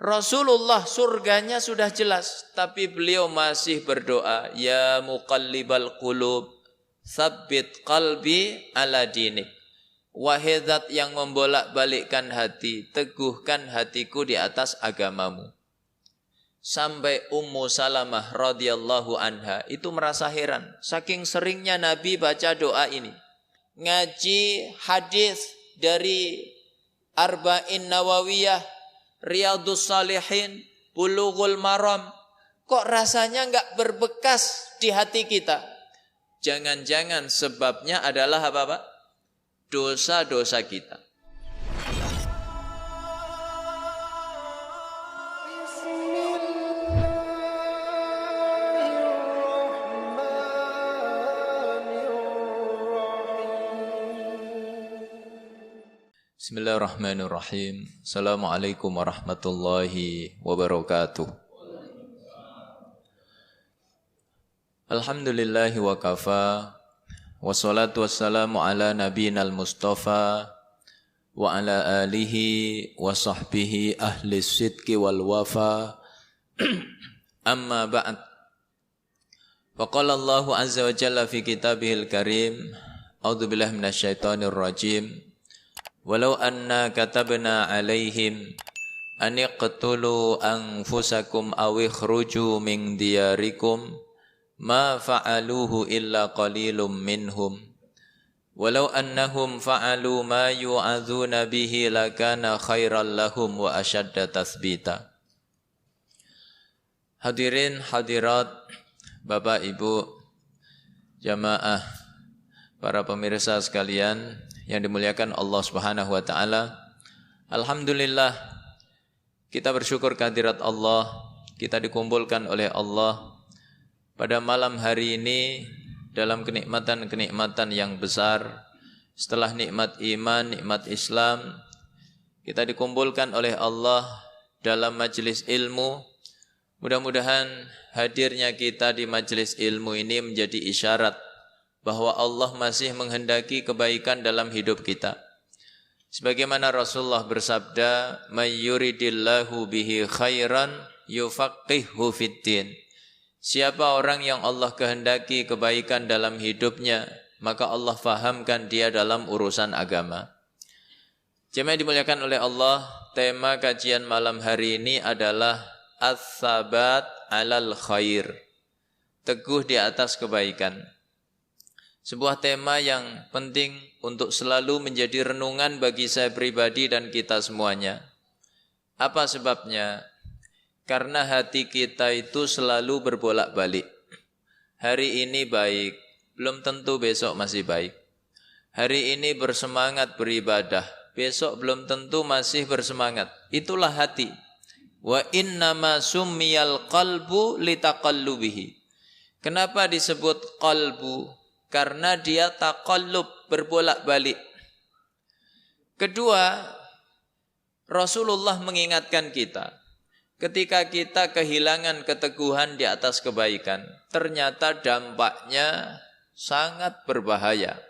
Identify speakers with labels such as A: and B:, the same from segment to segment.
A: Rasulullah surganya sudah jelas, tapi beliau masih berdoa, ya muqallibal qulub, tsabbit qalbi ala dinik. Wahai zat yang membolak-balikkan hati, teguhkan hatiku di atas agamamu. Sampai Ummu Salamah radhiyallahu anha itu merasa heran, saking seringnya Nabi baca doa ini. Ngaji hadis dari Arba'in Nawawiyah, Riyadhus Shalihin, Bulughul Maram, kok rasanya enggak berbekas di hati kita? Jangan-jangan sebabnya adalah apa, Pak? Dosa-dosa kita. Bismillahirrahmanirrahim. Assalamualaikum warahmatullahi wabarakatuh. Alhamdulillahi wa kafa. Wassalatu wassalamu ala nabiyinal mustafa wa ala alihi wa sahbihi ahli sidqi wal wafa. Amma ba'd. Faqala Allahu azza wa jalla fi kitabihil karim. A'udzu billahi minasyaitonir rajim. Walau anna katabna alaihim an iqtulu anfusakum aw ikhruju min diyarikum ma fa'aluhu illa qalilum minhum walau annahum fa'alu ma yu'adzuna bihi lakana khairan lahum wa ashadda tathbita. Hadirin hadirat, Bapak Ibu jamaah, para pemirsa sekalian yang dimuliakan Allah Subhanahu wa taala. Alhamdulillah, kita bersyukur kehadirat Allah, kita dikumpulkan oleh Allah pada malam hari ini dalam kenikmatan-kenikmatan yang besar. Setelah nikmat iman, nikmat Islam, kita dikumpulkan oleh Allah dalam majelis ilmu. Mudah-mudahan hadirnya kita di majelis ilmu ini menjadi isyarat bahwa Allah masih menghendaki kebaikan dalam hidup kita. Sebagaimana Rasulullah bersabda, "May yuridillahu bihi khairan yufaqqihhu fiddin." Siapa orang yang Allah kehendaki kebaikan dalam hidupnya, maka Allah fahamkan dia dalam urusan agama. Jemaah dimuliakan oleh Allah, tema kajian malam hari ini adalah ats-tsabat 'alal khair. Teguh di atas kebaikan. Sebuah tema yang penting untuk selalu menjadi renungan bagi saya pribadi dan kita semuanya. Apa sebabnya? Karena hati kita itu selalu berbolak-balik. Hari ini baik, belum tentu besok masih baik. Hari ini bersemangat beribadah, besok belum tentu masih bersemangat. Itulah hati. Wa innama summiyal qalbu litaqallubihi. Kenapa disebut qalbu? Karena dia taqallub, berbolak-balik. Kedua, Rasulullah mengingatkan kita, ketika kita kehilangan keteguhan di atas kebaikan, ternyata dampaknya sangat berbahaya.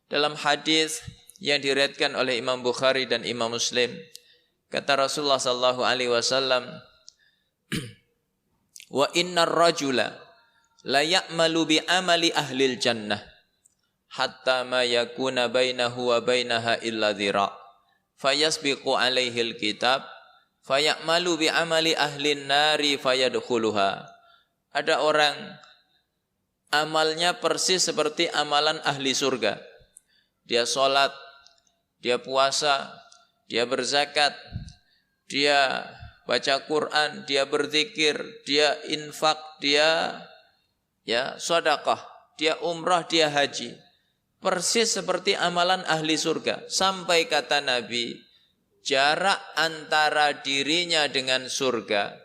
A: Dalam hadis yang diriwayatkan oleh Imam Bukhari dan Imam Muslim, kata Rasulullah sallallahu alaihi wasallam, "Wa innar rajula la ya'malu bi amali ahlil jannah hatta ma yakuna bainahu wa bainaha illa dhira' fayasbiqu alaihil kitab fayamalu bi amali ahlin nari fayadkhuluha." Ada orang amalnya persis seperti amalan ahli surga. Dia sholat, dia puasa, dia berzakat, dia baca Quran, dia berzikir, dia infak, dia sedekah, dia umrah, dia haji. Persis seperti amalan ahli surga. Sampai kata Nabi, jarak antara dirinya dengan surga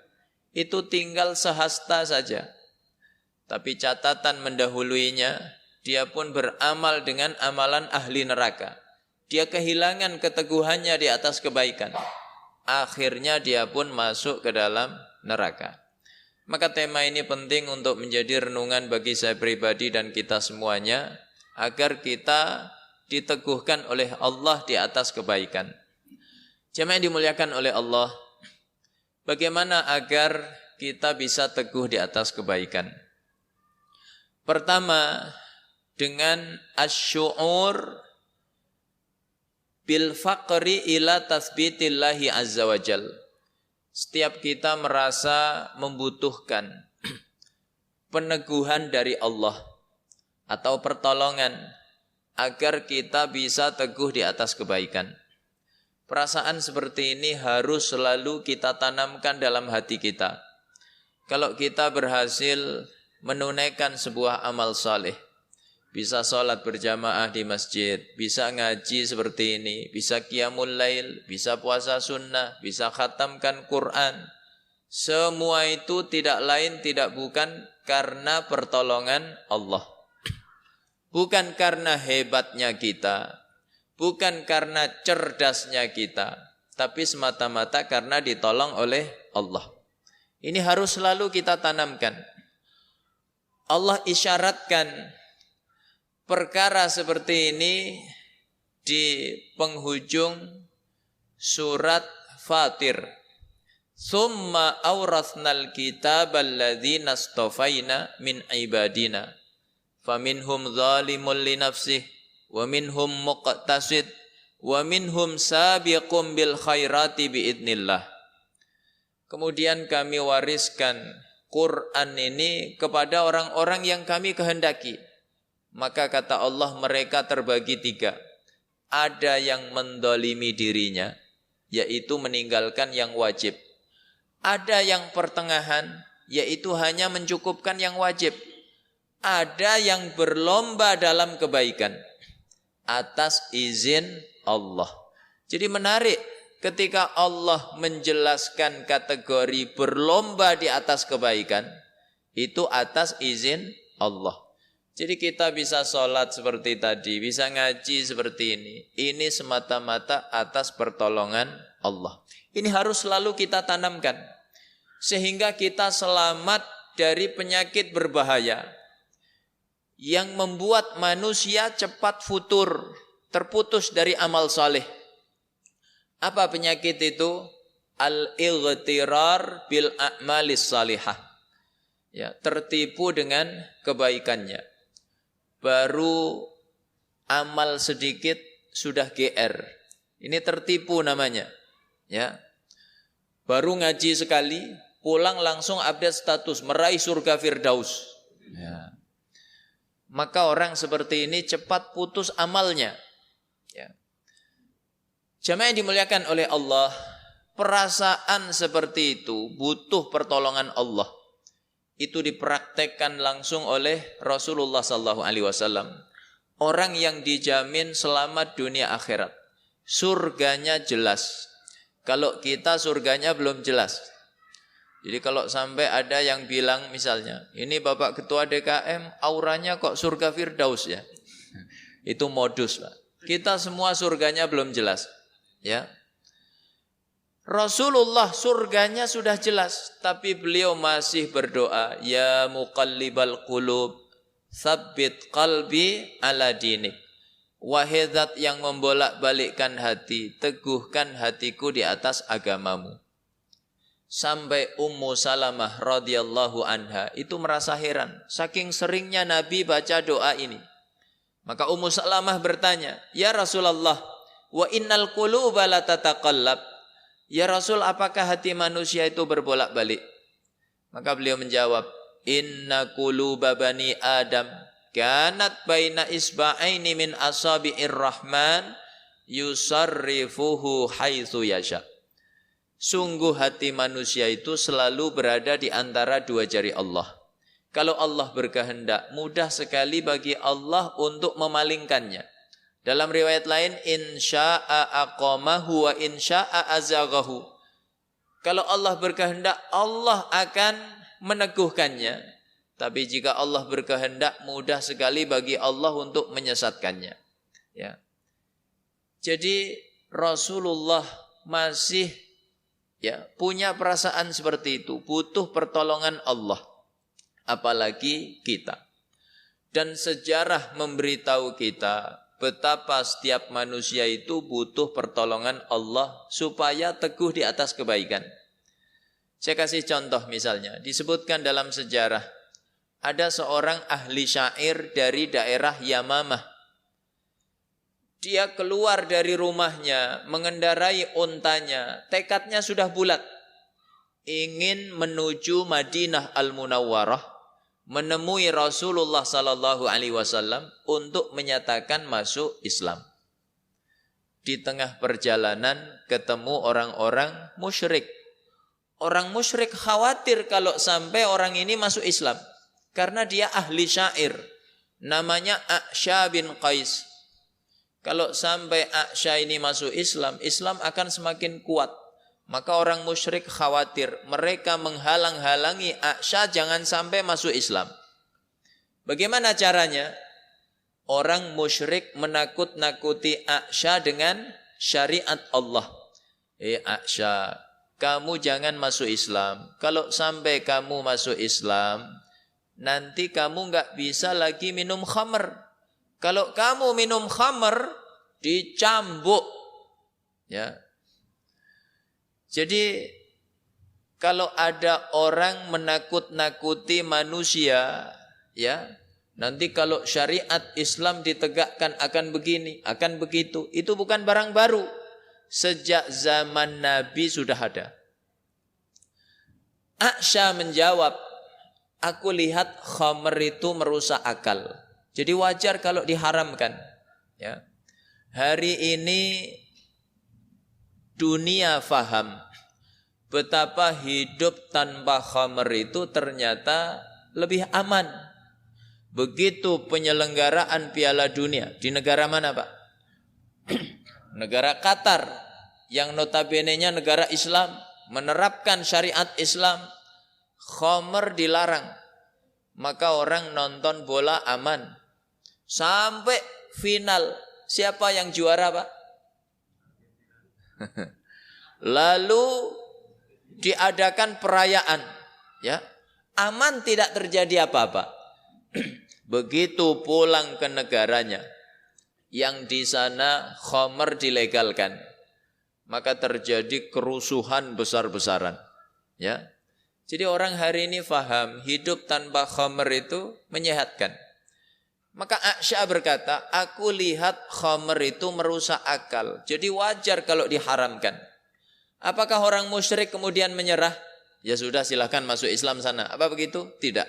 A: itu tinggal sehasta saja. Tapi catatan mendahuluinya, dia pun beramal dengan amalan ahli neraka. Dia kehilangan keteguhannya di atas kebaikan. Akhirnya dia pun masuk ke dalam neraka. Maka tema ini penting untuk menjadi renungan bagi saya pribadi dan kita semuanya, agar kita diteguhkan oleh Allah di atas kebaikan. Jemaah yang dimuliakan oleh Allah, bagaimana agar kita bisa teguh di atas kebaikan? Pertama, dengan asy'ur bil faqri ila tasbitillahi azza wajal. Setiap kita merasa membutuhkan peneguhan dari Allah atau pertolongan agar kita bisa teguh di atas kebaikan. Perasaan seperti ini harus selalu kita tanamkan dalam hati kita. Kalau kita berhasil menunaikan sebuah amal saleh, bisa sholat berjamaah di masjid, bisa ngaji seperti ini, bisa qiyamul lail, bisa puasa sunnah, bisa khatamkan Quran. Semua itu tidak lain tidak bukan karena pertolongan Allah. Bukan karena hebatnya kita, bukan karena cerdasnya kita, tapi semata-mata karena ditolong oleh Allah. Ini harus selalu kita tanamkan. Allah isyaratkan perkara seperti ini di penghujung surat Fatir. Summa awrathnal kitabal ladzina astafaina min ibadina. Faminhum zalimun li nafsihi wa minhum muqtasid wa minhum sabiqum bil khairati biidnillah. Kemudian kami wariskan Quran ini kepada orang-orang yang kami kehendaki. Maka kata Allah, mereka terbagi 3. Ada yang mendolimi dirinya, yaitu meninggalkan yang wajib. Ada yang pertengahan, yaitu hanya mencukupkan yang wajib. Ada yang berlomba dalam kebaikan atas izin Allah. Jadi menarik ketika Allah menjelaskan kategori berlomba di atas kebaikan, itu atas izin Allah. Jadi kita bisa sholat seperti tadi, bisa ngaji seperti ini. Ini semata-mata atas pertolongan Allah. Ini harus selalu kita tanamkan. Sehingga kita selamat dari penyakit berbahaya yang membuat manusia cepat futur, terputus dari amal saleh. Apa penyakit itu? Al-ightirar bil a'malis salihah. Ya, tertipu dengan kebaikannya. Baru amal sedikit sudah GR. Ini tertipu namanya. Ya. Baru ngaji sekali, pulang langsung update status meraih surga Firdaus. Ya. Maka orang seperti ini cepat putus amalnya. Ya. Jamaah yang dimuliakan oleh Allah, perasaan seperti itu butuh pertolongan Allah. Itu dipraktekkan langsung oleh Rasulullah SAW. Orang yang dijamin selamat dunia akhirat. Surganya jelas. Kalau kita surganya belum jelas. Jadi kalau sampai ada yang bilang misalnya, ini Bapak Ketua DKM auranya kok surga Firdaus ya. Itu modus Pak. Kita semua surganya belum jelas. Ya. Rasulullah surganya sudah jelas, tapi beliau masih berdoa, ya muqallibal qulub, tsabbit qalbi ala dinik. Wahai zat yang membolak-balikkan hati, teguhkan hatiku di atas agamamu. Sampai Ummu Salamah radhiyallahu anha itu merasa heran, saking seringnya Nabi baca doa ini. Maka Ummu Salamah bertanya, ya Rasulullah, wa innal quluba la tataqallab. Ya Rasul, apakah hati manusia itu berbolak-balik? Maka beliau menjawab, inna quluba bani Adam kanat baina isba'aini min asabi'ir rahman yusarrifuhu haitsu yasha. Sungguh hati manusia itu selalu berada di antara 2 jari Allah. Kalau Allah berkehendak, mudah sekali bagi Allah untuk memalingkannya. Dalam riwayat lain, insya'a aqamahu wa insya'a azaghahu. Kalau Allah berkehendak, Allah akan meneguhkannya. Tapi jika Allah berkehendak, mudah sekali bagi Allah untuk menyesatkannya. Ya. Jadi Rasulullah masih punya perasaan seperti itu, butuh pertolongan Allah. Apalagi kita. Dan sejarah memberitahu kita betapa setiap manusia itu butuh pertolongan Allah supaya teguh di atas kebaikan. Saya kasih contoh misalnya, disebutkan dalam sejarah, ada seorang ahli syair dari daerah Yamamah. Dia keluar dari rumahnya, mengendarai untanya, tekadnya sudah bulat. Ingin menuju Madinah Al-Munawwarah, menemui Rasulullah sallallahu alaihi wasallam untuk menyatakan masuk Islam. Di tengah perjalanan ketemu orang-orang musyrik. Orang musyrik khawatir kalau sampai orang ini masuk Islam. Karena dia ahli syair. Namanya A'sya bin Qais. Kalau sampai A'sya ini masuk Islam, Islam akan semakin kuat. Maka orang musyrik khawatir. Mereka menghalang-halangi A'sya jangan sampai masuk Islam. Bagaimana caranya? Orang musyrik menakut-nakuti A'sya dengan syariat Allah. A'sya, kamu jangan masuk Islam. Kalau sampai kamu masuk Islam, nanti kamu enggak bisa lagi minum khamr. Kalau kamu minum khamr, dicambuk. Ya. Jadi kalau ada orang menakut-nakuti manusia, ya, nanti kalau syariat Islam ditegakkan akan begini, akan begitu. Itu bukan barang baru. Sejak zaman Nabi sudah ada. A'sya menjawab, aku lihat khamr itu merusak akal. Jadi wajar kalau diharamkan. Ya. Hari ini dunia faham betapa hidup tanpa khamr itu ternyata lebih aman. Begitu penyelenggaraan Piala Dunia di negara mana, Pak? Negara Qatar yang notabene-nya negara Islam, menerapkan syariat Islam, khamr dilarang. Maka orang nonton bola aman. Sampai final, siapa yang juara, Pak? Lalu diadakan perayaan, ya. Aman, tidak terjadi apa-apa. Begitu pulang ke negaranya, yang di sana khamr dilegalkan, maka terjadi kerusuhan besar-besaran. Ya, jadi orang hari ini faham hidup tanpa khamr itu menyehatkan. Maka A'sya berkata, aku lihat khamr itu merusak akal. Jadi wajar kalau diharamkan. Apakah orang musyrik kemudian menyerah? Ya sudah, silakan masuk Islam sana. Apa begitu? Tidak.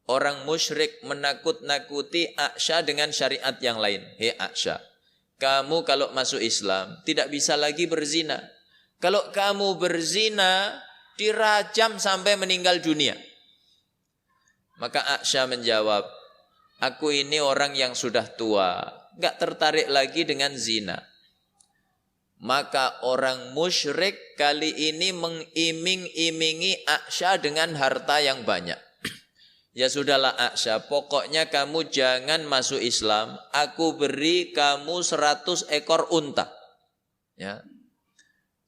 A: Orang musyrik menakut-nakuti A'sya dengan syariat yang lain. Hei A'sya, kamu kalau masuk Islam tidak bisa lagi berzina. Kalau kamu berzina, dirajam sampai meninggal dunia. Maka A'sya menjawab, aku ini orang yang sudah tua, enggak tertarik lagi dengan zina. Maka orang musyrik kali ini mengiming-imingi A'sya dengan harta yang banyak. Ya sudahlah A'sya, pokoknya kamu jangan masuk Islam, aku beri kamu 100 ekor unta. Ya.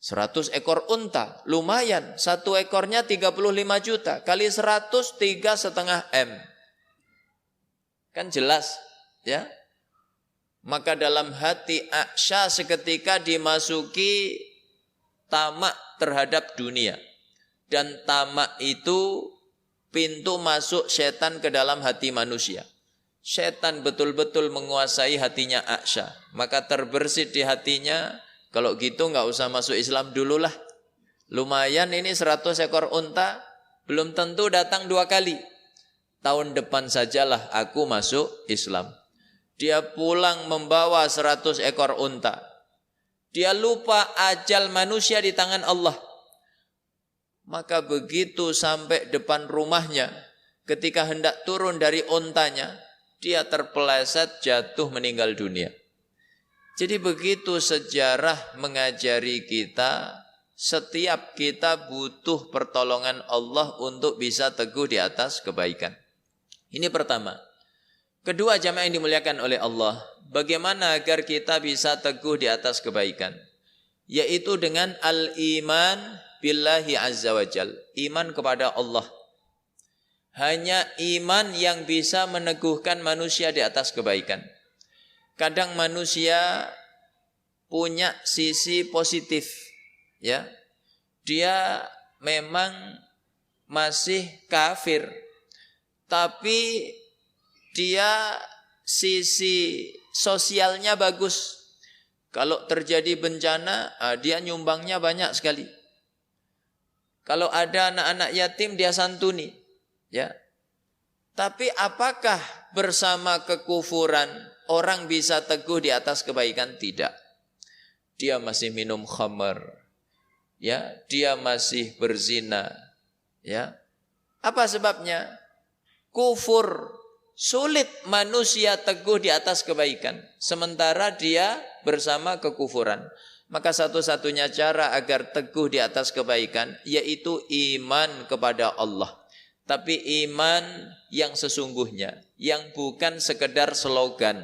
A: 100 ekor unta, lumayan. Satu ekornya 35 juta, kali 100, 3,5 M. Kan jelas, ya. Maka dalam hati A'sya seketika dimasuki tamak terhadap dunia. Dan tamak itu pintu masuk setan ke dalam hati manusia. Setan betul-betul menguasai hatinya A'sya. Maka terbersit di hatinya, kalau gitu enggak usah masuk Islam dululah. Lumayan ini 100 ekor unta, belum tentu datang 2 kali. Tahun depan sajalah aku masuk Islam. Dia pulang membawa 100 ekor unta. Dia lupa ajal manusia di tangan Allah. Maka begitu sampai depan rumahnya, ketika hendak turun dari untanya, dia terpeleset jatuh meninggal dunia. Jadi begitu sejarah mengajari kita, setiap kita butuh pertolongan Allah untuk bisa teguh di atas kebaikan. Ini pertama. Kedua, jamaah yang dimuliakan oleh Allah, bagaimana agar kita bisa teguh di atas kebaikan? Yaitu dengan al-iman billahi azza wa jal, iman kepada Allah. Hanya iman yang bisa meneguhkan manusia di atas kebaikan. Kadang manusia punya sisi positif, ya. Dia memang masih kafir, tapi dia sisi sosialnya bagus. Kalau terjadi bencana, dia nyumbangnya banyak sekali. Kalau ada anak-anak yatim, dia santuni. Ya. Tapi apakah bersama kekufuran orang bisa teguh di atas kebaikan? Tidak. Dia masih minum khamar. Ya, dia masih berzina. Ya. Apa sebabnya? Kufur. Sulit manusia teguh di atas kebaikan, sementara dia bersama kekufuran. Maka satu-satunya cara agar teguh di atas kebaikan yaitu iman kepada Allah. Tapi iman yang sesungguhnya, yang bukan sekedar slogan.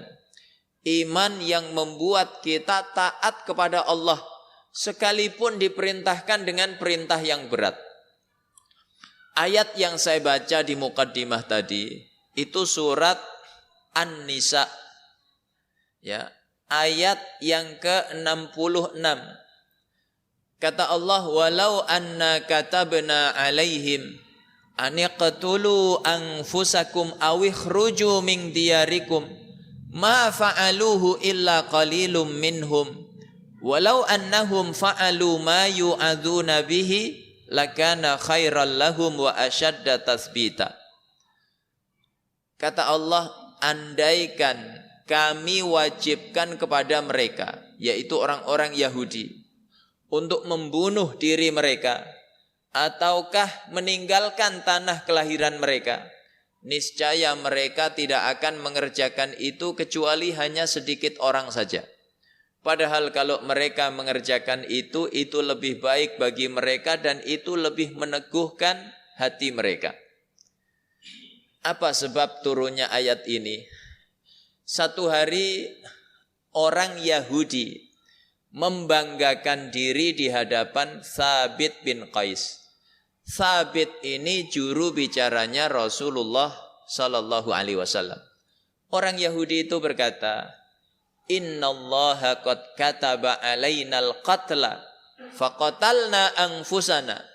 A: Iman yang membuat kita taat kepada Allah sekalipun diperintahkan dengan perintah yang berat. Ayat yang saya baca di muqaddimah tadi itu surat An-Nisa. Ya, ayat yang ke-66. Kata Allah, "Walau anna katabna 'alaihim an iqtulu anfusakum aw ikhruju min diyarikum ma fa'aluhu illa qalilum minhum walau annahum fa'alu ma yu'adzuna bihi lakana khairal lahum wa ashadda tathbita." Kata Allah, andaikan kami wajibkan kepada mereka, yaitu orang-orang Yahudi, untuk membunuh diri mereka, ataukah meninggalkan tanah kelahiran mereka, niscaya mereka tidak akan mengerjakan itu kecuali hanya sedikit orang saja. Padahal kalau mereka mengerjakan itu lebih baik bagi mereka dan itu lebih meneguhkan hati mereka. Apa sebab turunnya ayat ini? Satu hari orang Yahudi membanggakan diri di hadapan Thabit bin Qais. Thabit ini juru bicaranya Rasulullah sallallahu alaihi wasallam. Orang Yahudi itu berkata, "Innallaha qad kataba alainal qatla faqatalna anfusana."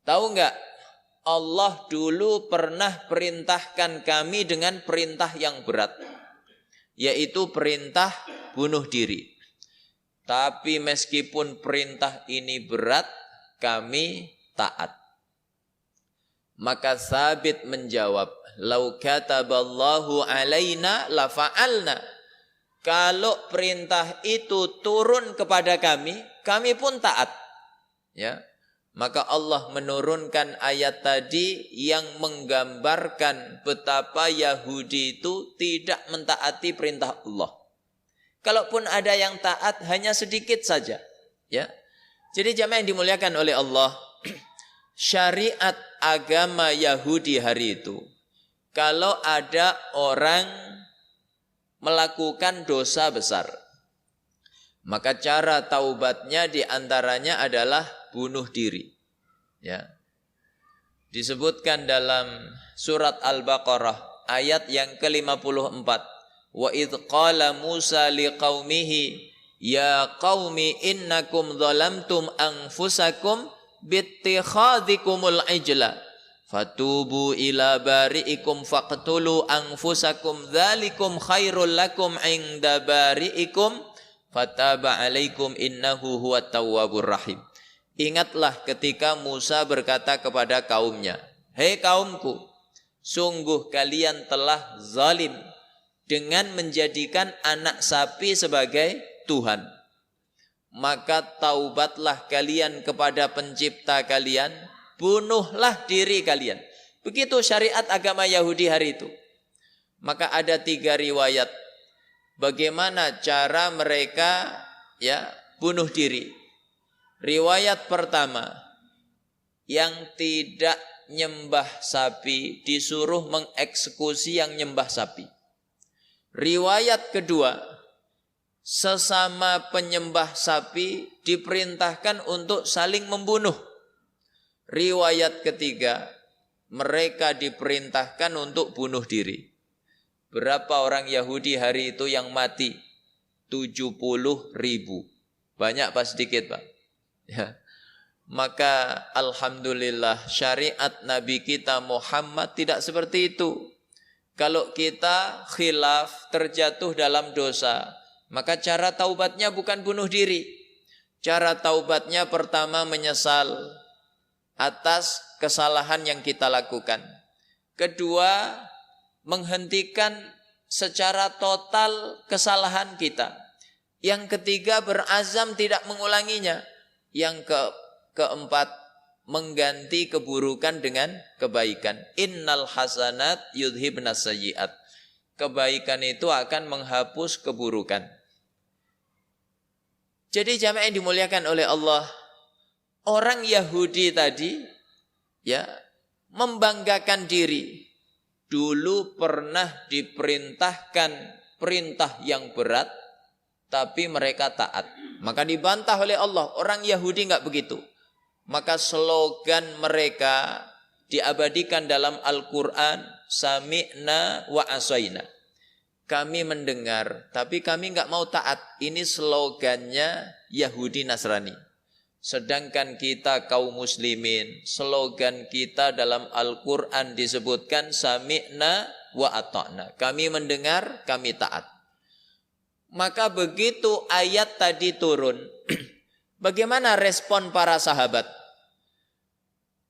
A: Tahu enggak? Allah dulu pernah perintahkan kami dengan perintah yang berat, yaitu perintah bunuh diri. Tapi meskipun perintah ini berat, kami taat. Maka Thabit menjawab, "Lau kataballahu alaina la fa'alna." Kalau perintah itu turun kepada kami, kami pun taat. Ya. Maka Allah menurunkan ayat tadi yang menggambarkan betapa Yahudi itu tidak mentaati perintah Allah. Kalaupun ada yang taat hanya sedikit saja, ya. Jadi jamaah yang dimuliakan oleh Allah, syariat agama Yahudi hari itu, kalau ada orang melakukan dosa besar, maka cara taubatnya diantaranya adalah bunuh diri. Ya. Disebutkan dalam surat Al-Baqarah ayat yang ke-54. Wa idh qala Musa liqaumihi ya qaumi innakum zalamtum anfusakum bittikhadhikumul ijla fatubu ila bari'ikum faqtulu anfusakum dzalikum khairul lakum inda bari'ikum fataba alaikum innahu huwat tawwabur rahim. Ingatlah ketika Musa berkata kepada kaumnya, "Hei kaumku, sungguh kalian telah zalim dengan menjadikan anak sapi sebagai Tuhan. Maka taubatlah kalian kepada pencipta kalian, bunuhlah diri kalian." Begitu syariat agama Yahudi hari itu. Maka ada 3 riwayat bagaimana cara mereka bunuh diri. Riwayat pertama, yang tidak nyembah sapi disuruh mengeksekusi yang nyembah sapi. Riwayat kedua, sesama penyembah sapi diperintahkan untuk saling membunuh. Riwayat ketiga, mereka diperintahkan untuk bunuh diri. Berapa orang Yahudi hari itu yang mati? 70.000. Banyak apa sedikit, Pak? Ya. Maka alhamdulillah syariat Nabi kita Muhammad tidak seperti itu. Kalau kita khilaf, terjatuh dalam dosa, maka cara taubatnya bukan bunuh diri. Cara taubatnya pertama menyesal atas kesalahan yang kita lakukan. Kedua, menghentikan secara total kesalahan kita. Yang ketiga, berazam tidak mengulanginya. Yang keempat, mengganti keburukan dengan kebaikan. Innal hasanat yudhibnas sayyi'at. Kebaikan itu akan menghapus keburukan. Jadi jamaah yang dimuliakan oleh Allah, orang Yahudi tadi ya membanggakan diri. Dulu pernah diperintahkan perintah yang berat, tapi mereka taat. Maka dibantah oleh Allah, orang Yahudi enggak begitu. Maka slogan mereka diabadikan dalam Al-Quran, sami'na wa asaina. Kami mendengar, tapi kami enggak mau taat. Ini slogannya Yahudi Nasrani. Sedangkan kita kaum muslimin, slogan kita dalam Al-Quran disebutkan sami'na wa ata'na. Kami mendengar, kami taat. Maka begitu ayat tadi turun, bagaimana respon para sahabat?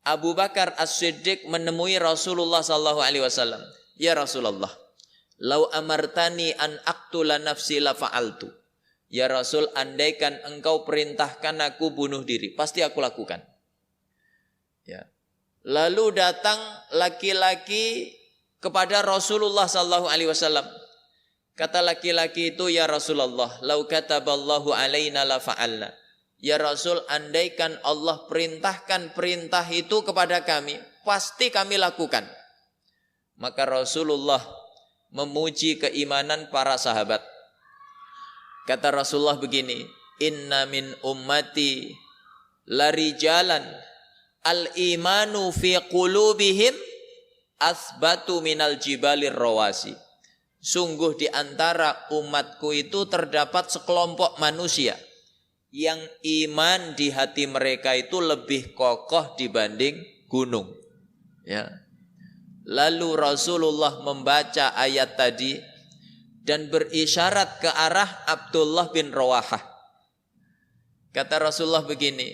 A: Abu Bakar As-Siddiq menemui Rasulullah SAW. Ya Rasulullah, lau amartani an aqtula nafsi la fa'altu. Ya Rasul, andaikan engkau perintahkan aku bunuh diri, pasti aku lakukan. Ya. Lalu datang laki-laki kepada Rasulullah SAW. Kata laki-laki itu, ya Rasulullah, lau kataballahu alaina la fa'alna. Ya Rasul, andaikan Allah perintahkan perintah itu kepada kami, pasti kami lakukan. Maka Rasulullah memuji keimanan para sahabat. Kata Rasulullah begini, inna min ummati larijalan al-imanu fi qulubihim asbatu minal jibalir rawasi. Sungguh di antara umatku itu terdapat sekelompok manusia yang iman di hati mereka itu lebih kokoh dibanding gunung. Ya. Lalu Rasulullah membaca ayat tadi dan berisyarat ke arah Abdullah bin Rawahah. Kata Rasulullah begini,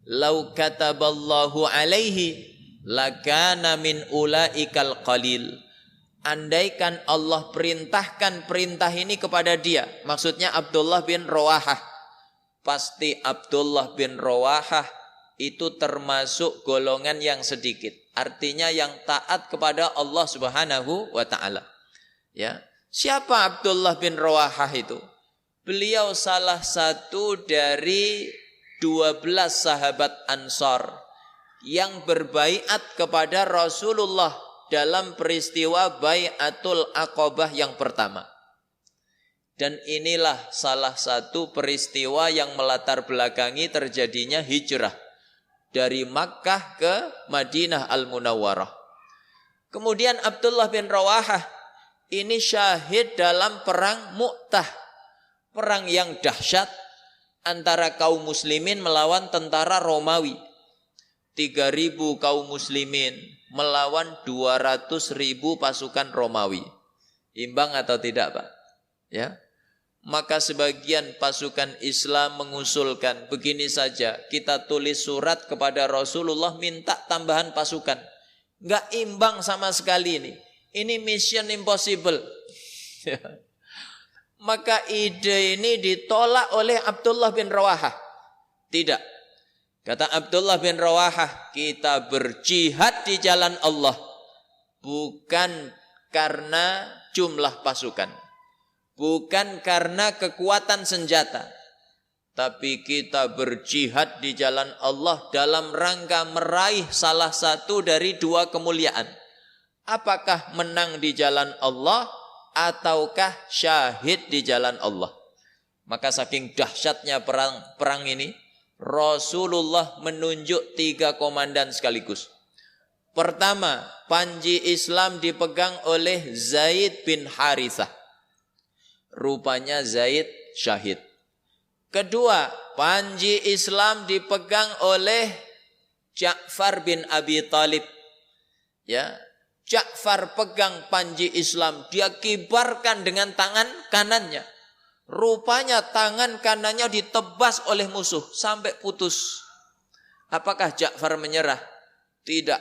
A: lau kataballahu alaihi lakana min ulaikal qalil. Andaikan Allah perintahkan perintah ini kepada dia, maksudnya Abdullah bin Rawahah, pasti Abdullah bin Rawahah itu termasuk golongan yang sedikit. Artinya yang taat kepada Allah Subhanahu wa taala. Ya. Siapa Abdullah bin Rawahah itu? Beliau salah satu dari 12 sahabat Ansar yang berbaiat kepada Rasulullah dalam peristiwa Bai'atul Aqabah yang pertama. Dan inilah salah satu peristiwa yang melatar belakangi terjadinya hijrah dari Makkah ke Madinah Al-Munawwarah. Kemudian Abdullah bin Rawahah ini syahid dalam perang Mu'tah, perang yang dahsyat antara kaum muslimin melawan tentara Romawi. 3.000 kaum muslimin melawan 200.000 pasukan Romawi. Imbang atau tidak, Pak? Ya. Maka sebagian pasukan Islam mengusulkan, begini saja, kita tulis surat kepada Rasulullah minta tambahan pasukan. Enggak imbang sama sekali ini. Ini mission impossible. Maka ide ini ditolak oleh Abdullah bin Rawahah. Tidak. Kata Abdullah bin Rawahah, kita berjihad di jalan Allah bukan karena jumlah pasukan, bukan karena kekuatan senjata, tapi kita berjihad di jalan Allah dalam rangka meraih salah satu dari 2 kemuliaan. Apakah menang di jalan Allah ataukah syahid di jalan Allah? Maka saking dahsyatnya perang ini, Rasulullah menunjuk 3 komandan sekaligus. Pertama, panji Islam dipegang oleh Zaid bin Harithah. Rupanya Zaid syahid. Kedua, panji Islam dipegang oleh Ja'far bin Abi Thalib. Ya, Ja'far pegang panji Islam, dia kibarkan dengan tangan kanannya. Rupanya tangan kanannya ditebas oleh musuh sampai putus. Apakah Ja'far menyerah? Tidak.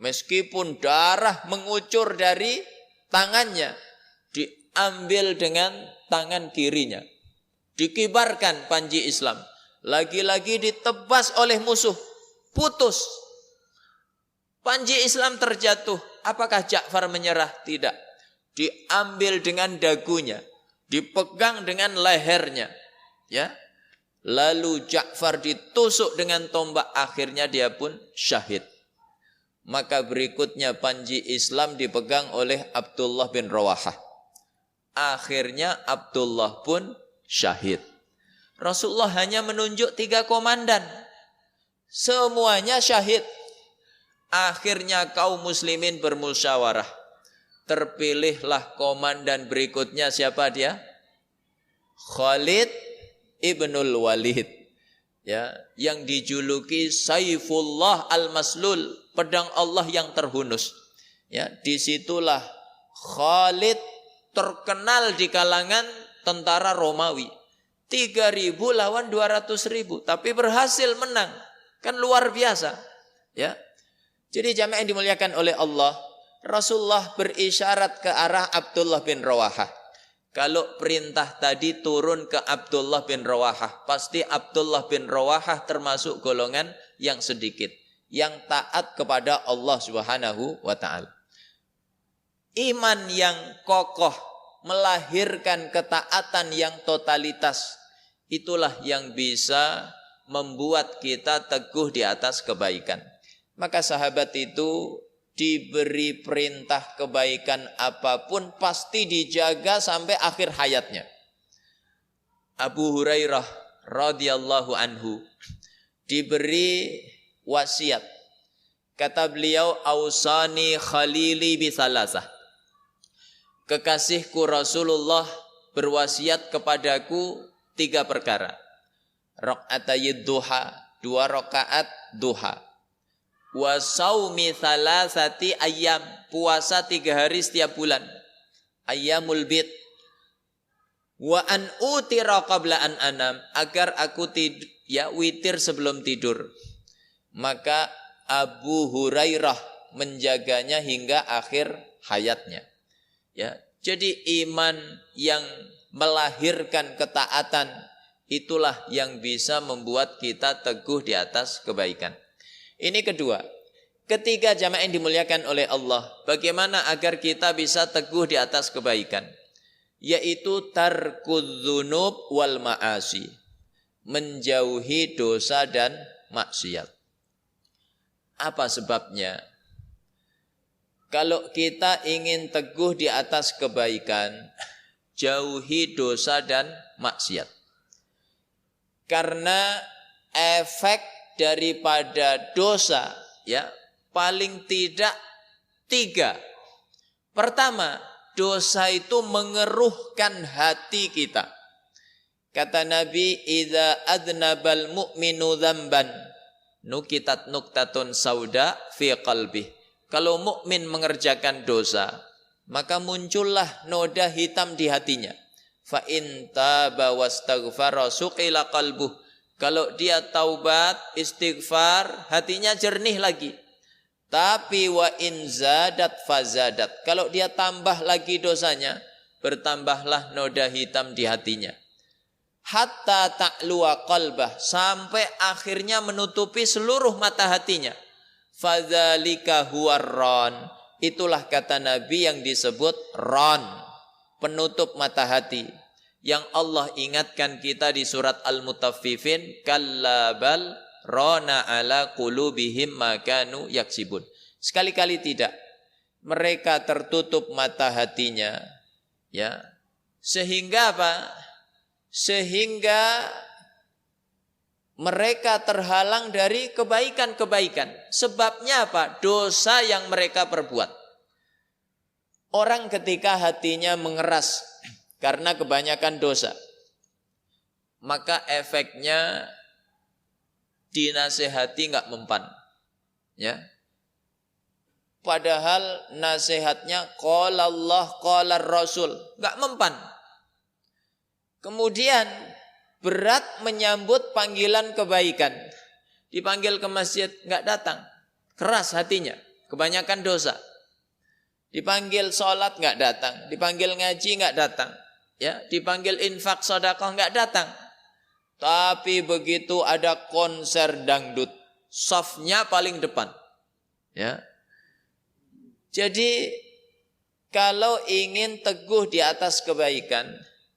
A: Meskipun darah mengucur dari tangannya, diambil dengan tangan kirinya. Dikibarkan panji Islam. Lagi-lagi ditebas oleh musuh. Putus. Panji Islam terjatuh. Apakah Ja'far menyerah? Tidak. Diambil dengan dagunya. Dipegang dengan lehernya. Ya. Lalu Ja'far ditusuk dengan tombak. Akhirnya dia pun syahid. Maka berikutnya panji Islam dipegang oleh Abdullah bin Rawahah. Akhirnya Abdullah pun syahid. Rasulullah hanya menunjuk 3 komandan. Semuanya syahid. Akhirnya kaum muslimin bermusyawarah. Terpilihlah komandan berikutnya. Siapa dia? Khalid ibnul Walid. Ya, yang dijuluki Saifullah al-Maslul, pedang Allah yang terhunus. Ya, disitulah Khalid terkenal di kalangan tentara Romawi. 3.000 lawan 200.000, tapi berhasil menang. Kan luar biasa. Ya. Jadi jamaah yang dimuliakan oleh Allah, Rasulullah berisyarat ke arah Abdullah bin Rawahah. Kalau perintah tadi turun ke Abdullah bin Rawahah, pasti Abdullah bin Rawahah termasuk golongan yang sedikit, yang taat kepada Allah Subhanahu wa taala. Iman yang kokoh melahirkan ketaatan yang totalitas. Itulah yang bisa membuat kita teguh di atas kebaikan. Maka sahabat itu diberi perintah kebaikan apapun pasti dijaga sampai akhir hayatnya. Abu Hurairah radhiyallahu anhu diberi wasiat. Kata beliau, "Ausani khalili bisalasah." Kekasihku Rasulullah berwasiat kepadaku 3 perkara. Rakaatay duha, 2 rakaat duha. Wa saumi salasati ayyam, puasa 3 hari setiap bulan. Ayyamul bid. Wa an utira qabla an anam, agar aku witir sebelum tidur. Maka Abu Hurairah menjaganya hingga akhir hayatnya. Ya, jadi iman yang melahirkan ketaatan itulah yang bisa membuat kita teguh di atas kebaikan. Ini kedua. Ketiga, jamaah yang dimuliakan oleh Allah, bagaimana agar kita bisa teguh di atas kebaikan? Yaitu tarkudz dzunub wal ma'asi, menjauhi dosa dan maksiat. Apa sebabnya? Kalau kita ingin teguh di atas kebaikan, jauhi dosa dan maksiat. Karena efek daripada dosa, ya, paling tidak 3. Pertama, dosa itu mengeruhkan hati kita. Kata Nabi, "Idza adnabal mu'minu dzamban, nukitat nuktatun sauda fi qalbi." Kalau mukmin mengerjakan dosa, maka muncullah noda hitam di hatinya. Fa in taba wastaghfara suqila qalbuh. Kalau dia taubat, istighfar, hatinya jernih lagi. Tapi wa in zadat fazadat. Kalau dia tambah lagi dosanya, bertambahlah noda hitam di hatinya. Hatta ta'luwa qalbah, sampai akhirnya menutupi seluruh mata hatinya. Fadzalika huwar ran. Itulah kata Nabi yang disebut ran, penutup mata hati. Yang Allah ingatkan kita di surat Al-Mutaffifin, kalla bal rana ala qulubihim ma kanu yaksibun. Sekali-kali tidak. Mereka tertutup mata hatinya, ya. Sehingga apa? Sehingga mereka terhalang dari kebaikan-kebaikan. Sebabnya apa? Dosa yang mereka perbuat. Orang ketika hatinya mengeras karena kebanyakan dosa, maka efeknya dinasehati nggak mempan. Ya. Padahal nasihatnya qala Allah qala Rasul, nggak mempan. Kemudian berat menyambut panggilan kebaikan. Dipanggil ke masjid nggak datang, keras hatinya, kebanyakan dosa. Dipanggil sholat nggak datang, dipanggil ngaji nggak datang, ya, dipanggil infak sedekah nggak datang. Tapi begitu ada konser dangdut, safnya paling depan, ya. Jadi kalau ingin teguh di atas kebaikan,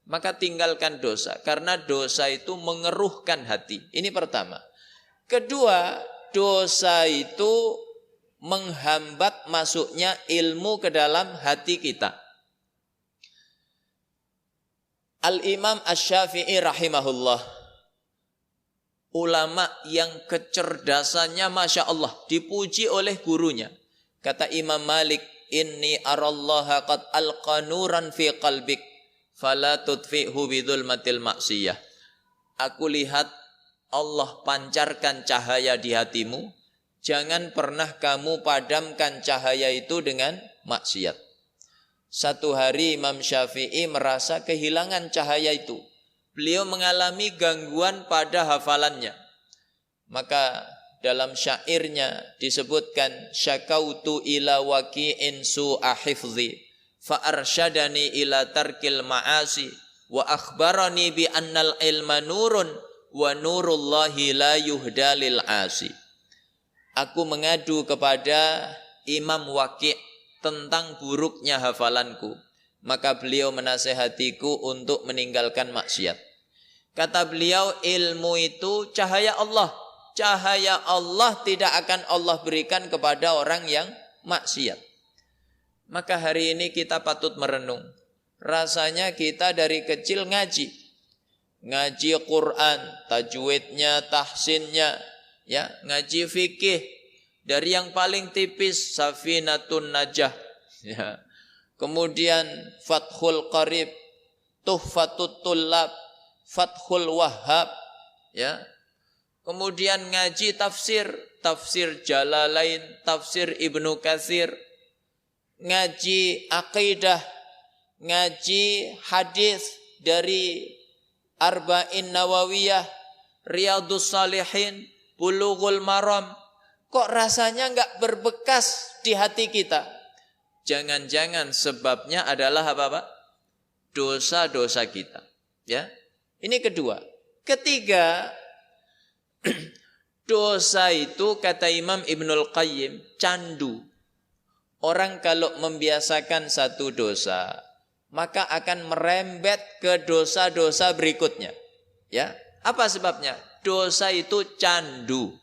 A: maka tinggalkan dosa, karena dosa itu mengeruhkan hati. Ini pertama. Kedua, dosa itu menghambat masuknya ilmu ke dalam hati kita. Al-Imam Asy-Syafi'i rahimahullah, ulama yang kecerdasannya Masya Allah, dipuji oleh gurunya. Kata Imam Malik, inni arallaha qad alqa nuran fi qalbik fala tudfi'hu bidzulmatil maksiyah. Aku lihat Allah pancarkan cahaya di hatimu, jangan pernah kamu padamkan cahaya itu dengan maksiat. Satu hari Imam Syafi'i merasa kehilangan cahaya itu. Beliau mengalami gangguan pada hafalannya. Maka dalam syairnya disebutkan, syakautu ila waqi'in su'a hifzi fa arsyadani ila tarkil ma'asi wa akhbarani bi annal ilma nurun wa nurullahi la yuhda lil asi. Aku mengadu kepada Imam Waqi' tentang buruknya hafalanku, maka beliau menasehatiku untuk meninggalkan maksiat. Kata beliau, ilmu itu cahaya Allah. Cahaya Allah tidak akan Allah berikan kepada orang yang maksiat. Maka hari ini kita patut merenung. Rasanya kita dari kecil ngaji Quran, tajwidnya, tahsinnya, ya, ngaji fikih dari yang paling tipis Safinatun Najah, ya. Kemudian Fathul Qarib, Tuhfatut Tullab, Fathul Wahhab, ya. Kemudian ngaji tafsir Jalalain, tafsir Ibnu Katsir, ngaji akidah, ngaji hadis dari Arba'in Nawawiyah, Riyadhus Shalihin, Bulughul Maram. Kok rasanya enggak berbekas di hati kita? Jangan-jangan sebabnya adalah apa? Dosa-dosa kita, ya. Ini kedua. Ketiga, dosa itu kata Imam Ibnul Qayyim candu. Orang kalau membiasakan satu dosa, maka akan merembet ke dosa-dosa berikutnya. Ya, apa sebabnya? Dosa itu candu.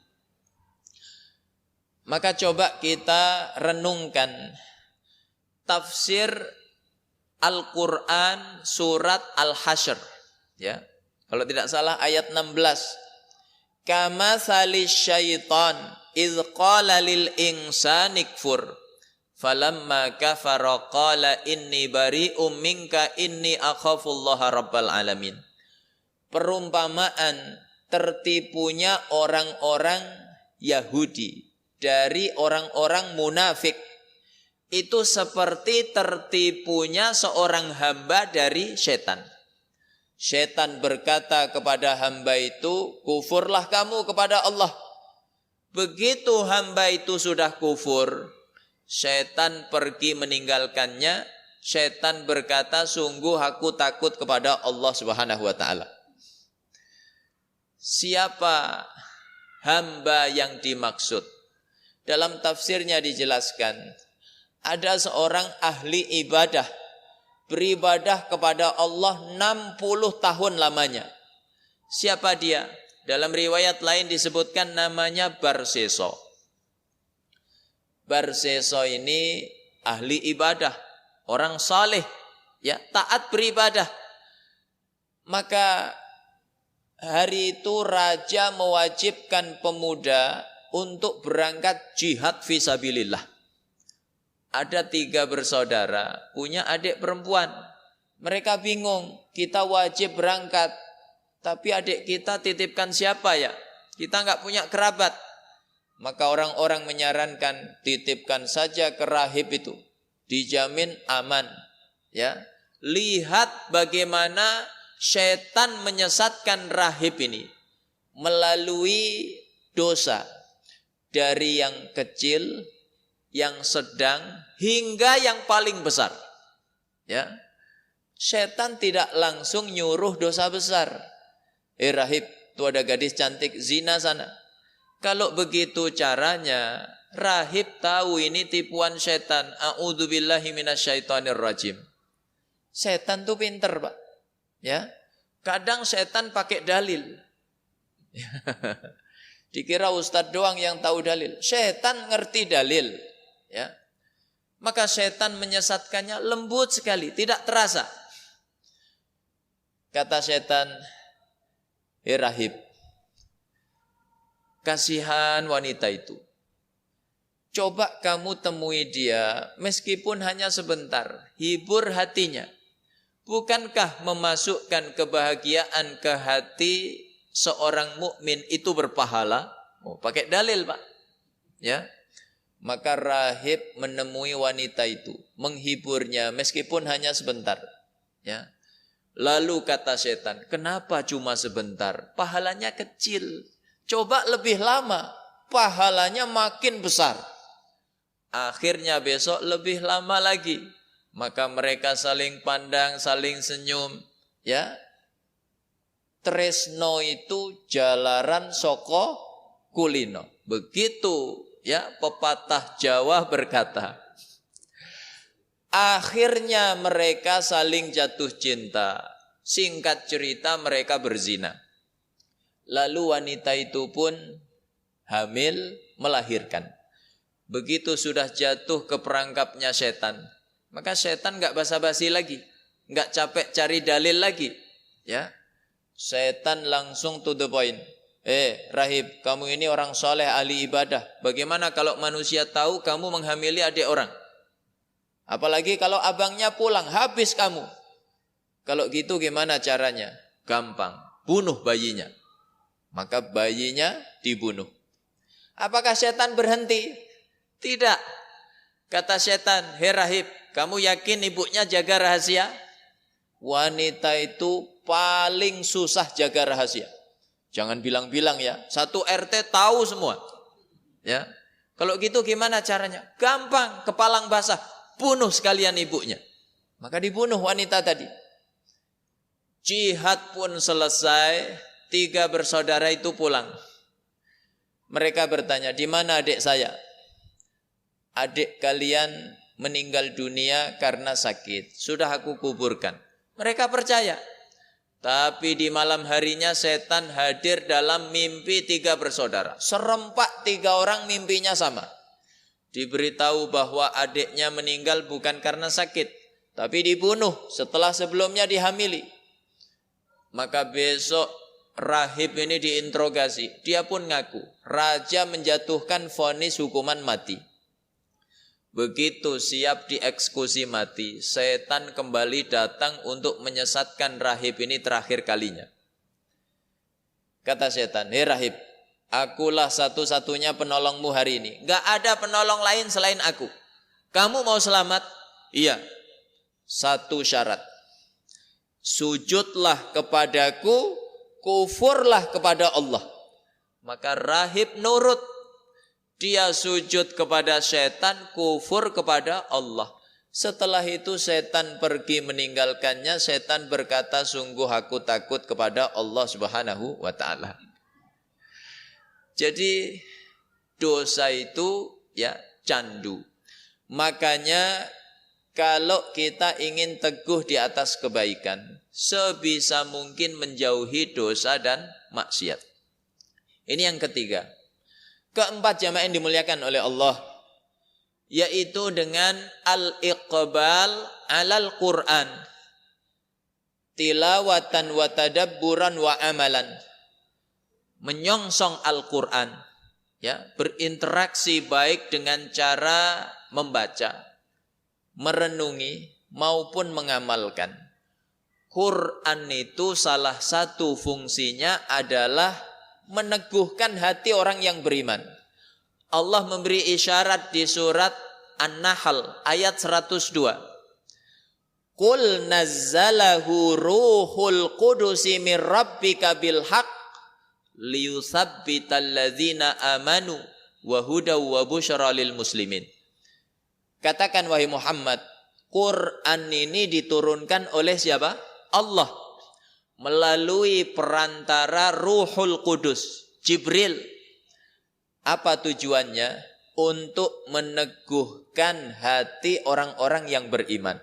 A: Maka coba kita renungkan tafsir Al-Quran surat Al-Hasyr. Ya, kalau tidak salah ayat 16. Kama salis syaitan idh qala lil insani kfur falamma kafara qala inni bari'um minka inni akhafullaha rabbal alamin. Perumpamaan tertipunya orang-orang Yahudi dari orang-orang munafik itu seperti tertipunya seorang hamba dari setan. Setan berkata kepada hamba itu, kufurlah kamu kepada Allah. Begitu hamba itu sudah kufur, setan pergi meninggalkannya. Setan berkata, sungguh aku takut kepada Allah Subhanahu wa ta'ala. Siapa hamba yang dimaksud? Dalam tafsirnya dijelaskan, ada seorang ahli ibadah, beribadah kepada Allah 60 tahun lamanya. Siapa dia? Dalam riwayat lain disebutkan namanya Barseso. Barseso ini ahli ibadah, orang saleh, ya, taat beribadah. Maka hari itu raja mewajibkan pemuda untuk berangkat jihad fisabilillah. Ada 3 bersaudara, punya adik perempuan. Mereka bingung, kita wajib berangkat, Tapi adik kita titipkan siapa ya? Kita nggak punya kerabat. Maka orang-orang menyarankan titipkan saja ke rahib itu. Dijamin aman. Ya, lihat bagaimana setan menyesatkan rahib ini melalui dosa dari yang kecil, yang sedang hingga yang paling besar. Ya, setan tidak langsung nyuruh dosa besar. Rahib, tuh ada gadis cantik, zina sana. Kalau begitu caranya, rahib tahu ini tipuan setan. A'udzubillahi minasyaitonirrajim. Setan tuh pinter, Pak. Ya. Kadang setan pakai dalil. Dikira ustadz doang yang tahu dalil. Setan ngerti dalil. Ya. Maka setan menyesatkannya lembut sekali, tidak terasa. Kata setan, rahib, kasihan wanita itu. Coba kamu temui dia meskipun hanya sebentar. Hibur hatinya. Bukankah memasukkan kebahagiaan ke hati seorang mukmin itu berpahala? Oh, pakai dalil, Pak. Ya. Maka rahib menemui wanita itu, menghiburnya meskipun hanya sebentar. Ya. Lalu kata setan, kenapa cuma sebentar? Pahalanya kecil. Coba lebih lama, pahalanya makin besar. Akhirnya besok lebih lama lagi. Maka mereka saling pandang, saling senyum. Ya, tresno itu jalaran soko kulino. Begitu ya pepatah Jawa berkata. Akhirnya mereka saling jatuh cinta. Singkat cerita mereka berzina. Lalu wanita itu pun hamil, melahirkan. Begitu sudah jatuh ke perangkapnya setan, maka setan enggak basa-basi lagi, enggak capek cari dalil lagi. Ya, setan langsung to the point. Rahib, kamu ini orang soleh, ahli ibadah. Bagaimana kalau manusia tahu kamu menghamili adik orang? Apalagi kalau abangnya pulang, habis kamu. Kalau gitu gimana caranya? Gampang, bunuh bayinya. Maka bayinya dibunuh. Apakah setan berhenti? Tidak. Kata setan, rahib, kamu yakin ibunya jaga rahasia? Wanita itu paling susah jaga rahasia. Jangan bilang-bilang ya, satu RT tahu semua. Ya. Kalau gitu gimana caranya? Gampang, kepalang basah, bunuh sekalian ibunya. Maka dibunuh wanita tadi. Jihad pun selesai, 3 bersaudara itu pulang. Mereka bertanya, di mana adik saya? Adik kalian meninggal dunia karena sakit. Sudah aku kuburkan. Mereka percaya. Tapi di malam harinya setan hadir dalam mimpi 3 bersaudara. Serempak 3 orang mimpinya sama. Diberitahu bahwa adiknya meninggal bukan karena sakit, tapi dibunuh setelah sebelumnya dihamili. Maka besok rahib ini diinterogasi. Dia pun ngaku. Raja menjatuhkan vonis hukuman mati. Begitu siap dieksekusi mati, setan kembali datang untuk menyesatkan rahib ini terakhir kalinya. Kata setan, rahib, akulah satu-satunya penolongmu hari ini. Gak ada penolong lain selain aku. Kamu mau selamat? Iya. Satu syarat. Sujudlah kepadaku, kufurlah kepada Allah. Maka rahib nurut. Dia sujud kepada setan, kufur kepada Allah. Setelah itu setan pergi meninggalkannya. Setan berkata, sungguh aku takut kepada Allah Subhanahu wa ta'ala. Jadi dosa itu ya candu. Makanya kalau kita ingin teguh di atas kebaikan, sebisa mungkin menjauhi dosa dan maksiat. Ini yang ketiga. Keempat jamaah yang dimuliakan oleh Allah, yaitu dengan al-iqbal alal Quran, tilawatan wa tadabburan wa amalan. Menyongsong Al-Quran, ya, berinteraksi baik dengan cara membaca, merenungi maupun mengamalkan. Quran itu salah satu fungsinya adalah meneguhkan hati orang yang beriman. Allah memberi isyarat di surat An-Nahl ayat 102. Qul nazzalahu ruhul qudusi mir rabbika bil haqq liyusabbital ladzina amanu wa hudaw wa busyra lil muslimin. Katakan wahai Muhammad, Quran ini diturunkan oleh siapa? Allah melalui perantara Ruhul Qudus, Jibril. Apa tujuannya? Untuk meneguhkan hati orang-orang yang beriman.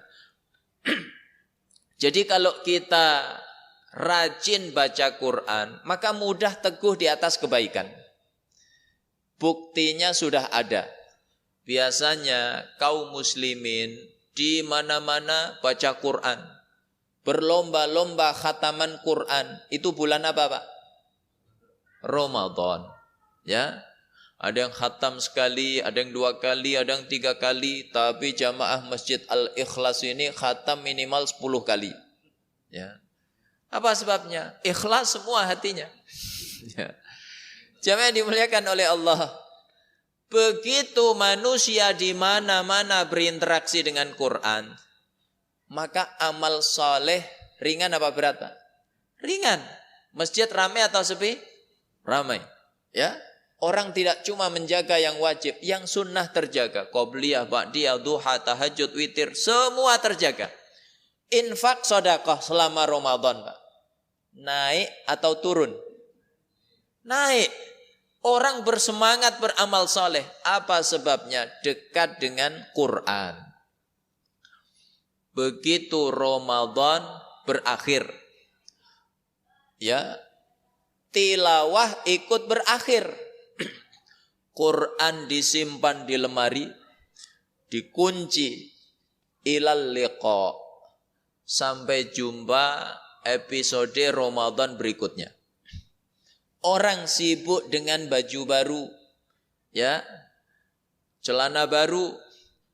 A: Jadi kalau kita rajin baca Quran, maka mudah teguh di atas kebaikan. Buktinya sudah ada. Biasanya kaum muslimin di mana-mana baca Quran. Berlomba-lomba khataman Quran. Itu bulan apa, Pak? Ramadan. Ya. Ada yang khatam sekali, ada yang 2 kali, ada yang 3 kali. Tapi jamaah Masjid Al-Ikhlas ini khatam minimal 10 kali. Ya. Apa sebabnya? Ikhlas semua hatinya. Ya. Jamaah yang dimuliakan oleh Allah. Begitu manusia di mana-mana berinteraksi dengan Quran, maka amal soleh ringan apa berat, Pak? Ringan. Masjid ramai atau sepi? Ramai. Ya. Orang tidak cuma menjaga yang wajib, yang sunnah terjaga. Qobliyah, ba'diyah, duha, tahajud, witir, semua terjaga. Infak, sedekah selama Ramadan, Pak. Naik atau turun? Naik. Orang bersemangat beramal soleh. Apa sebabnya? Dekat dengan Quran. Begitu Ramadan berakhir, ya, tilawah ikut berakhir. Quran disimpan di lemari, dikunci, ilal liqa, sampai jumpa episode Ramadan berikutnya. Orang sibuk dengan baju baru, ya, celana baru,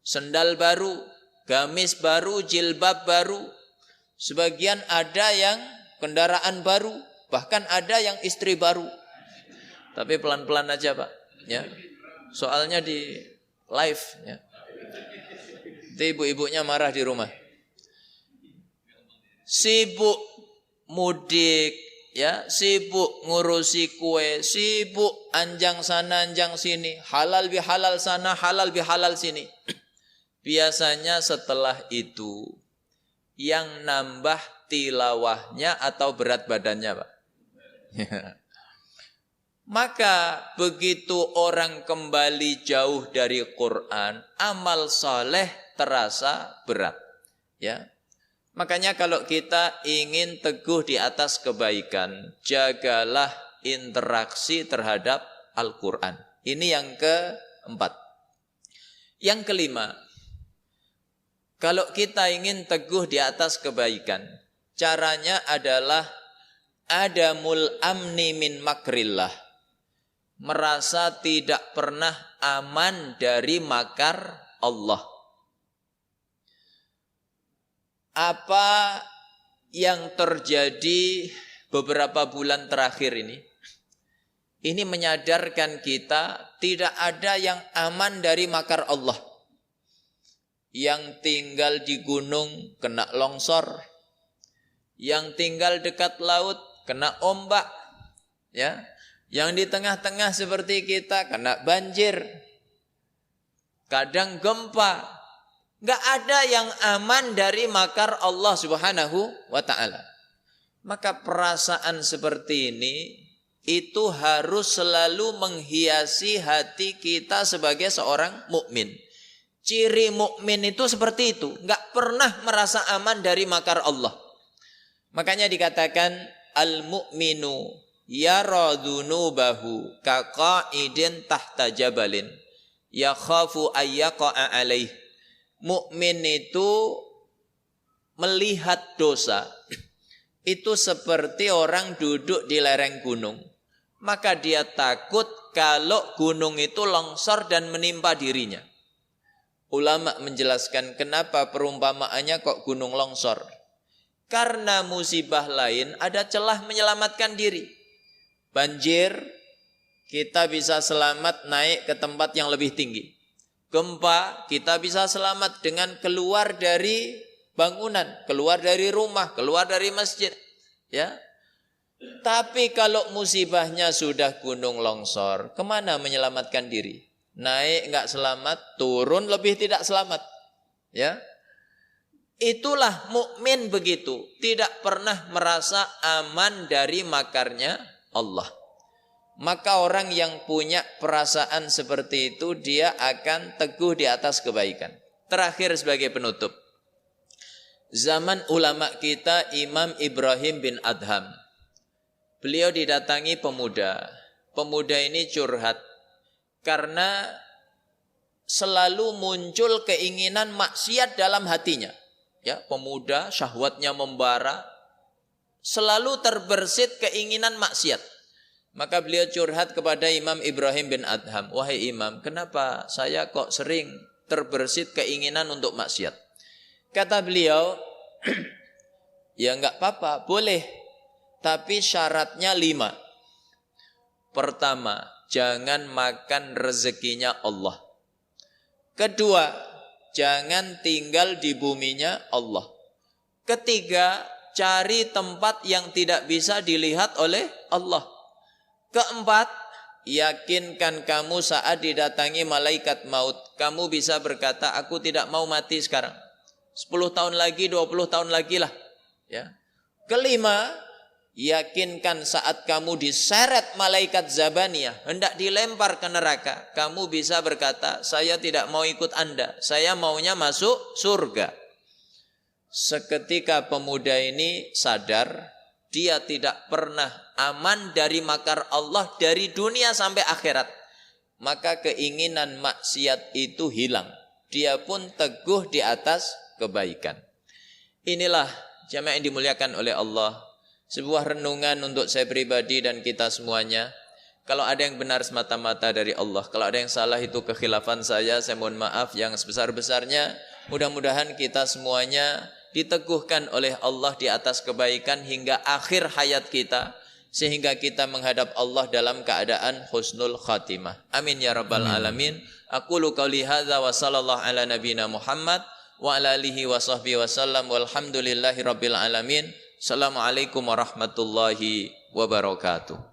A: sendal baru, gamis baru, jilbab baru. Sebagian ada yang kendaraan baru, bahkan ada yang istri baru. Tapi pelan-pelan aja, Pak. Ya, soalnya di live. Ya. Nanti ibu-ibunya marah di rumah. Sibuk mudik, ya, sibuk ngurusi kue, sibuk anjang sana anjang sini, halal bihalal sana, halal bihalal sini. Biasanya setelah itu yang nambah tilawahnya atau berat badannya, Pak. Maka begitu orang kembali jauh dari Quran, amal soleh terasa berat. Ya. Makanya kalau kita ingin teguh di atas kebaikan, jagalah interaksi terhadap Al-Quran. Ini yang keempat. Yang kelima, kalau kita ingin teguh di atas kebaikan, caranya adalah adamul amni min makrillah. Merasa tidak pernah aman dari makar Allah. Apa yang terjadi beberapa bulan terakhir ini menyadarkan kita tidak ada yang aman dari makar Allah. Yang tinggal di gunung kena longsor, yang tinggal dekat laut kena ombak, ya. Yang di tengah-tengah seperti kita kena banjir, kadang gempa. Enggak ada yang aman dari makar Allah Subhanahu wa ta'ala. Maka perasaan seperti ini itu harus selalu menghiasi hati kita sebagai seorang mukmin. Ciri mukmin itu seperti itu, enggak pernah merasa aman dari makar Allah. Makanya dikatakan al-mu'minu yara dzunubahu kaqa'idin tahta jabalin yakhafu ayyaqa'a alaih. Mukmin itu melihat dosa itu seperti orang duduk di lereng gunung. Maka dia takut kalau gunung itu longsor dan menimpa dirinya. Ulama menjelaskan kenapa perumpamaannya kok gunung longsor. Karena musibah lain ada celah menyelamatkan diri. Banjir, kita bisa selamat naik ke tempat yang lebih tinggi. Gempa, kita bisa selamat dengan keluar dari bangunan, keluar dari rumah, keluar dari masjid. Ya. Tapi kalau musibahnya sudah gunung longsor, kemana menyelamatkan diri? Naik enggak selamat, turun lebih tidak selamat. Ya. Itulah mukmin begitu, tidak pernah merasa aman dari makarnya Allah. Maka orang yang punya perasaan seperti itu, dia akan teguh di atas kebaikan. Terakhir sebagai penutup, zaman ulama kita Imam Ibrahim bin Adham, beliau didatangi pemuda. Pemuda ini curhat karena selalu muncul keinginan maksiat dalam hatinya. Ya, pemuda syahwatnya membara, selalu terbersit keinginan maksiat. Maka beliau curhat kepada Imam Ibrahim bin Adham, wahai Imam, kenapa saya kok sering terbersit keinginan untuk maksiat? Kata beliau, ya enggak apa-apa, boleh, tapi syaratnya 5. Pertama, jangan makan rezekinya Allah. Kedua, jangan tinggal di buminya Allah. Ketiga, cari tempat yang tidak bisa dilihat oleh Allah. Keempat, yakinkan kamu saat didatangi malaikat maut, kamu bisa berkata, aku tidak mau mati sekarang. 10 tahun lagi, 20 tahun lagi lah. Ya. Kelima, yakinkan saat kamu diseret malaikat Zabaniyah, hendak dilempar ke neraka, kamu bisa berkata, saya tidak mau ikut Anda, saya maunya masuk surga. Seketika pemuda ini sadar, dia tidak pernah aman dari makar Allah dari dunia sampai akhirat. Maka keinginan maksiat itu hilang. Dia pun teguh di atas kebaikan. Inilah jamaah yang dimuliakan oleh Allah, sebuah renungan untuk saya pribadi dan kita semuanya. Kalau ada yang benar semata-mata dari Allah, kalau ada yang salah itu kekhilafan saya mohon maaf yang sebesar-besarnya. Mudah-mudahan kita semuanya diteguhkan oleh Allah di atas kebaikan hingga akhir hayat kita, sehingga kita menghadap Allah dalam keadaan husnul khatimah. Amin ya rabbal alamin. Aqulu qouli hadza wa sallallahu ala nabiyina Muhammad wa ala alihi wa sahbihi wasallam walhamdulillahi rabbil alamin. Assalamualaikum warahmatullahi wabarakatuh.